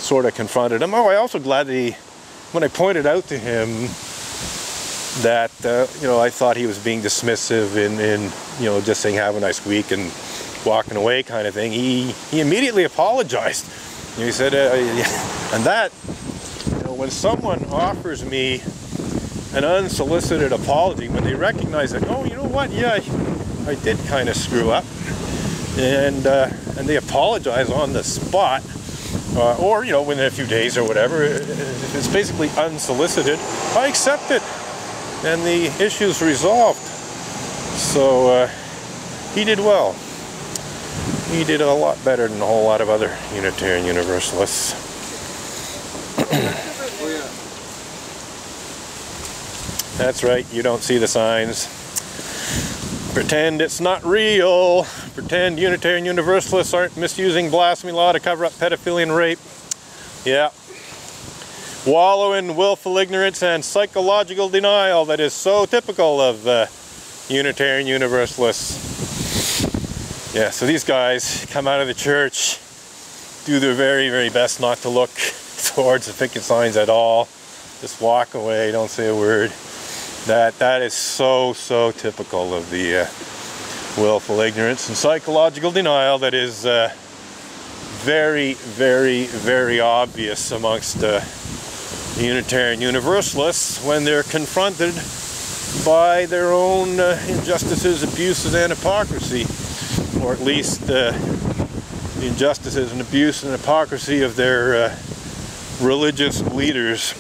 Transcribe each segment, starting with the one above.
sort of confronted him. Oh, I'm also glad that when I pointed out to him that, you know, I thought he was being dismissive in you know, just saying have a nice week and walking away kind of thing, he immediately apologized. He said, and that, you know, when someone offers me an unsolicited apology, when they recognize that, oh, you know what, yeah, I did kind of screw up, and they apologize on the spot, or, you know, within a few days or whatever, if it's basically unsolicited, I accept it, and the issue's resolved. So he did well. He did a lot better than a whole lot of other Unitarian Universalists. That's right, you don't see the signs. Pretend it's not real. Pretend Unitarian Universalists aren't misusing blasphemy law to cover up pedophilia and rape. Yeah. Wallow in willful ignorance and psychological denial that is so typical of Unitarian Universalists. Yeah, so these guys come out of the church, do their very, very best not to look towards the picket signs at all. Just walk away, don't say a word. That is so typical of the willful ignorance and psychological denial that is very, very, very obvious amongst Unitarian Universalists when they're confronted by their own injustices, abuses, and hypocrisy. Or at least the injustices and abuse and hypocrisy of their religious leaders.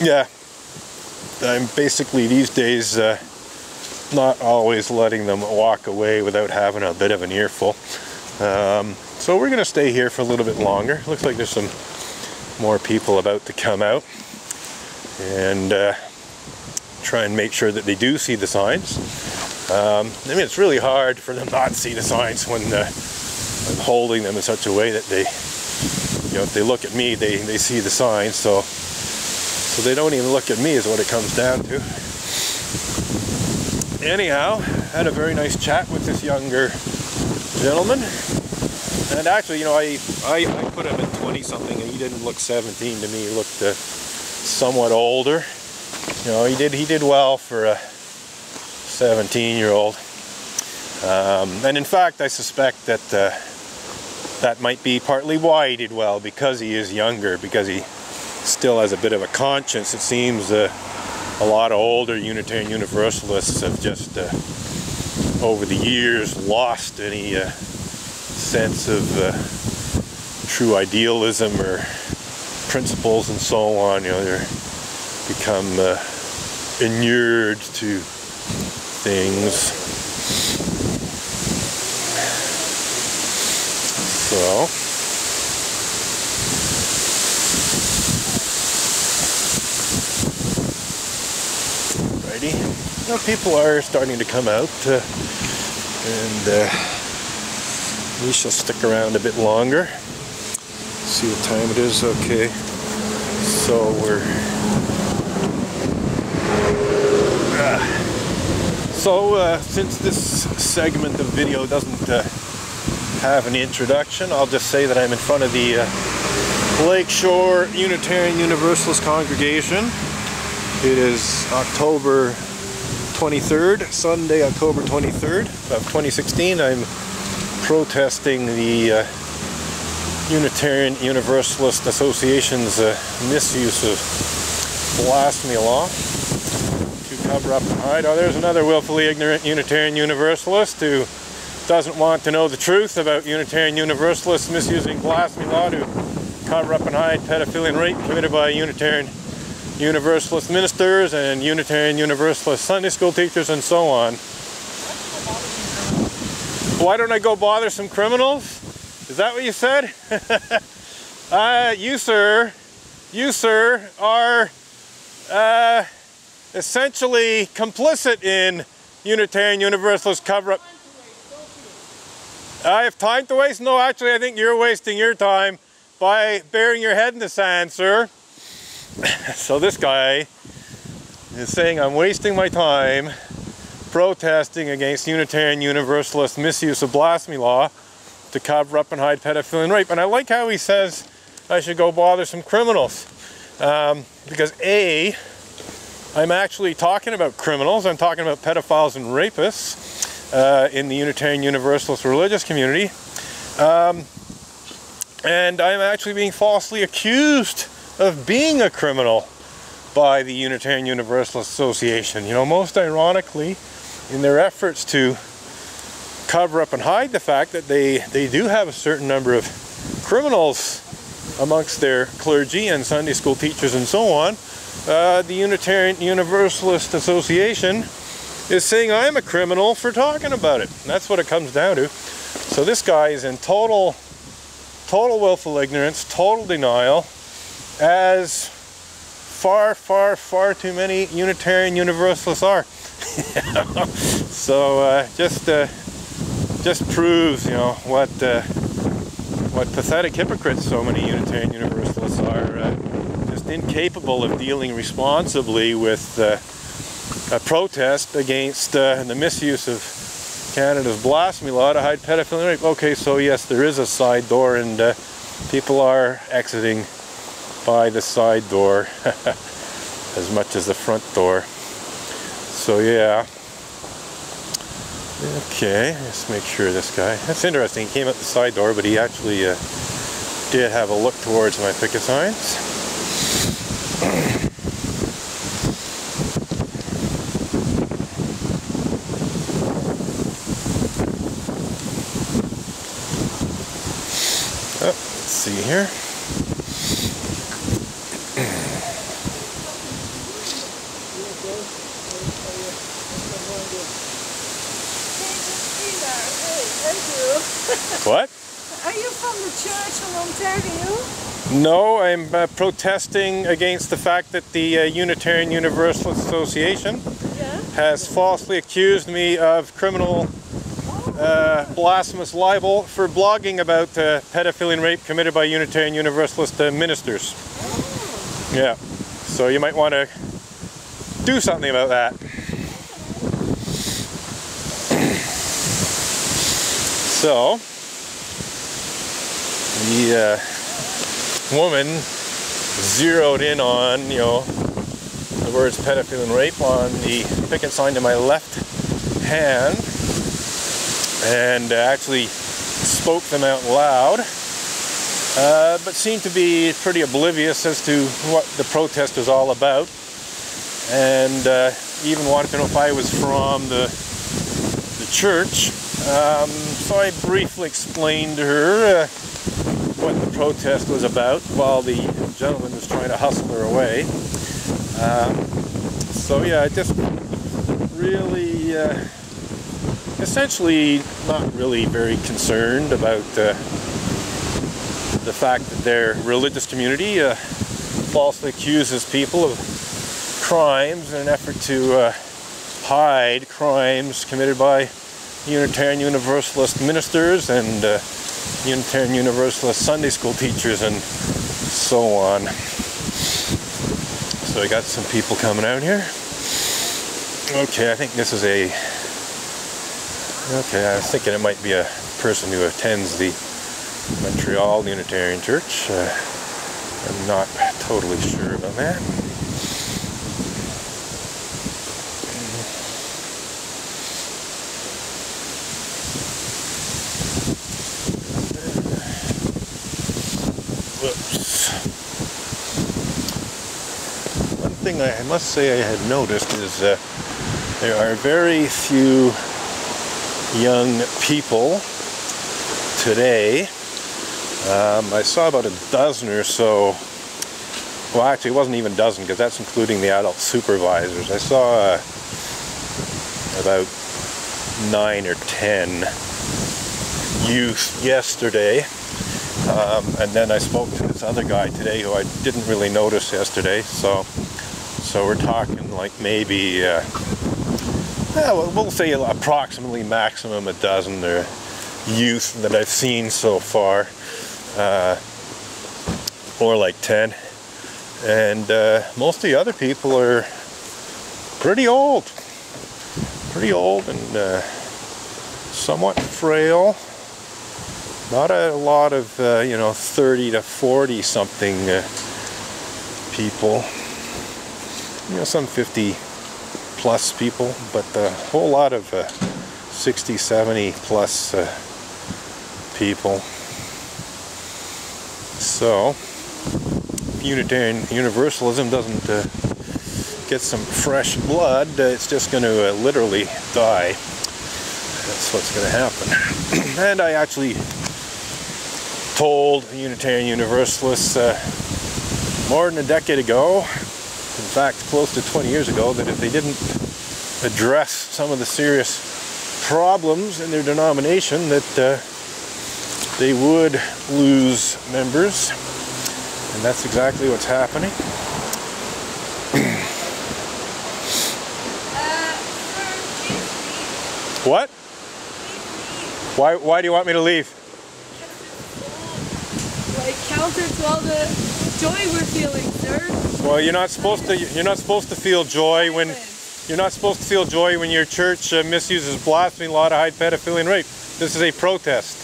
Yeah, I'm basically these days not always letting them walk away without having a bit of an earful. So we're going to stay here for a little bit longer. Looks like there's some more people about to come out, and try and make sure that they do see the signs. I mean, it's really hard for them not to see the signs when I'm holding them in such a way that they, you know, if they look at me, they see the signs. So they don't even look at me is what it comes down to. Anyhow, had a very nice chat with this younger gentleman. And actually, you know, I put him at 20-something, and he didn't look 17 to me. He looked somewhat older. You know, he did well for a 17-year-old. And in fact, I suspect that that might be partly why he did well, because he is younger, because he still has a bit of a conscience. It seems a lot of older Unitarian Universalists have just, over the years, lost any sense of true idealism or principles and so on. You know, they're become inured to things. So righty, now people are starting to come out, and we shall stick around a bit longer. See what time it is. Okay, so we're since this segment of video doesn't have an introduction, I'll just say that I'm in front of the Lakeshore Unitarian Universalist congregation. It is October 23rd, Sunday, October 23rd of 2016. I'm protesting the Unitarian Universalist Association's misuse of blasphemy law to cover up and hide. Oh, there's another willfully ignorant Unitarian Universalist who doesn't want to know the truth about Unitarian Universalists misusing blasphemy law to cover up and hide pedophilia and rape committed by Unitarian Universalist ministers and Unitarian Universalist Sunday school teachers and so on. Why don't I go bother some criminals? Is that what you said? You sir, are essentially complicit in Unitarian Universalist cover-up. I have time to waste? No, actually, I think you're wasting your time by burying your head in the sand, sir. So this guy is saying I'm wasting my time protesting against Unitarian Universalist misuse of blasphemy law to cover up and hide pedophilia and rape. And I like how he says I should go bother some criminals. Because A, I'm actually talking about criminals. I'm talking about pedophiles and rapists in the Unitarian Universalist religious community. And I'm actually being falsely accused of being a criminal by the Unitarian Universalist Association. You know, most ironically, in their efforts to cover up and hide the fact that they do have a certain number of criminals amongst their clergy and Sunday school teachers and so on, the Unitarian Universalist Association is saying I'm a criminal for talking about it. And that's what it comes down to. So this guy is in total willful ignorance, total denial, as far too many Unitarian Universalists are. So just proves, you know, what pathetic hypocrites so many Unitarian Universalists are, just incapable of dealing responsibly with a protest against the misuse of Canada's blasphemy law to hide pedophilia and rape. Okay, so yes, there is a side door, and people are exiting by the side door as much as the front door. So yeah. Okay, let's make sure this guy. That's interesting. He came out the side door, but he actually did have a look towards my picket signs. Oh, let's see here. What? Are you from the church in Ontario? No, I'm protesting against the fact that the Unitarian Universalist Association has falsely accused me of criminal blasphemous libel for blogging about pedophilia and rape committed by Unitarian Universalist ministers. Oh. Yeah, so you might want to do something about that. So, the woman zeroed in on, you know, the words pedophilia and rape on the picket sign to my left hand, and actually spoke them out loud, but seemed to be pretty oblivious as to what the protest was all about, and even wanted to know if I was from the church. So I briefly explained to her what the protest was about while the gentleman was trying to hustle her away. So yeah, just really, essentially not really very concerned about the fact that their religious community falsely accuses people of crimes in an effort to hide crimes committed by Unitarian Universalist ministers and Unitarian Universalist Sunday school teachers and so on. So I got some people coming out here. Okay, I think this is okay, I was thinking it might be a person who attends the Montreal Unitarian Church. I'm not totally sure about that. One thing I must say I had noticed is there are very few young people today. I saw about a dozen or so. Well, actually, it wasn't even a dozen because that's including the adult supervisors. I saw about 9 or 10 youth yesterday. And then I spoke to this other guy today who I didn't really notice yesterday, so we're talking like maybe, we'll say approximately maximum a dozen youth that I've seen so far, or like 10, and most of the other people are pretty old and somewhat frail. Not a lot of, 30 to 40 something people. Some 50 plus people, but a whole lot of 60, 70 plus people. So, if Unitarian Universalism doesn't get some fresh blood, it's just going to literally die. That's what's going to happen. And I actually told Unitarian Universalists more than a decade ago, in fact close to 20 years ago, that if they didn't address some of the serious problems in their denomination, that they would lose members. And that's exactly what's happening. What? Why do you want me to leave? Like counter to all the joy we're feeling, sir. Well, you're not supposed to feel joy when your church misuses blasphemy law to hide pedophilia and rape. This is a protest.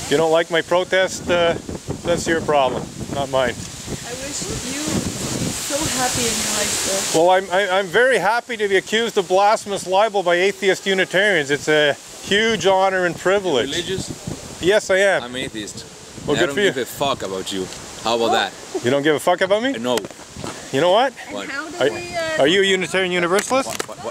If you don't like my protest, that's your problem, not mine. I wish you would be so happy in your life, sir. Well, I'm very happy to be accused of blasphemous libel by atheist Unitarians. It's a huge honor and privilege. Religious? Yes, I am. I'm atheist. Well, I good don't for you. give a fuck about you. How about that? You don't give a fuck about me? No. You know what? And how do Are, we... are you a Unitarian Universalist? What?